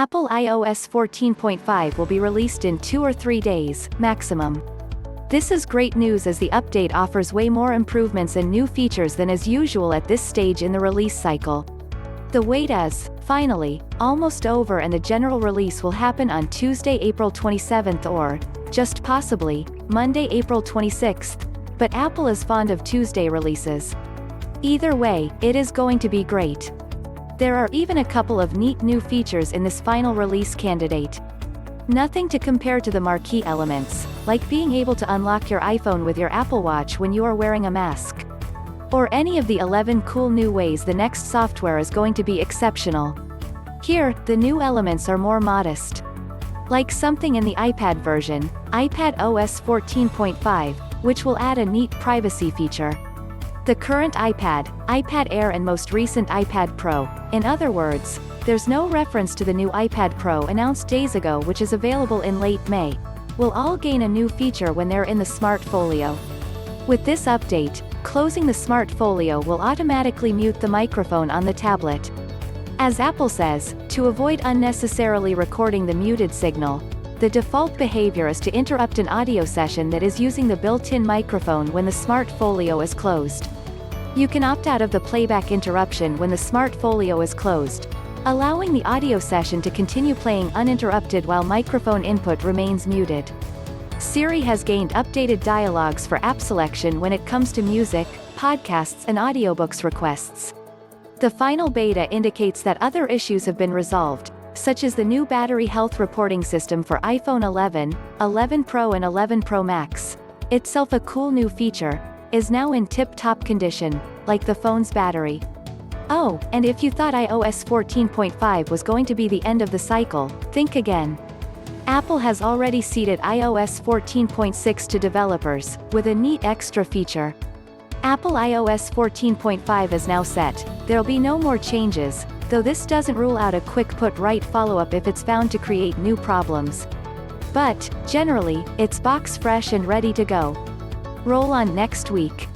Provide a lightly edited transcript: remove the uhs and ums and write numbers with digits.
Apple iOS 14.5 will be released in 2 or 3 days, maximum. This is great news as the update offers way more improvements and new features than is usual at this stage in the release cycle. The wait is, finally, almost over and the general release will happen on Tuesday, April 27th or, just possibly, Monday, April 26th, but Apple is fond of Tuesday releases. Either way, it is going to be great. There are even a couple of neat new features in this final release candidate. Nothing to compare to the marquee elements, like being able to unlock your iPhone with your Apple Watch when you are wearing a mask. Or any of the 11 cool new ways the next software is going to be exceptional. Here, the new elements are more modest. Like something in the iPad version, iPadOS 14.5, which will add a neat privacy feature. The current iPad, iPad Air and most recent iPad Pro, in other words, there's no reference to the new iPad Pro announced days ago which is available in late May, will all gain a new feature when they're in the Smart Folio. With this update, closing the Smart Folio will automatically mute the microphone on the tablet. As Apple says, to avoid unnecessarily recording the muted signal, the default behavior is to interrupt an audio session that is using the built-in microphone when the Smart Folio is closed. You can opt out of the playback interruption when the Smart Folio is closed, allowing the audio session to continue playing uninterrupted while microphone input remains muted. Siri has gained updated dialogs for app selection when it comes to music, podcasts and audiobooks requests. The final beta indicates that other issues have been resolved, such as the new battery health reporting system for iPhone 11, 11 Pro and 11 Pro Max, itself a cool new feature, is now in tip-top condition, like the phone's battery. Oh, and if you thought iOS 14.5 was going to be the end of the cycle, think again. Apple has already seeded iOS 14.6 to developers, with a neat extra feature. Apple iOS 14.5 is now set, there'll be no more changes, though this doesn't rule out a quick put-right follow-up if it's found to create new problems. But, generally, it's box fresh and ready to go. Roll on next week.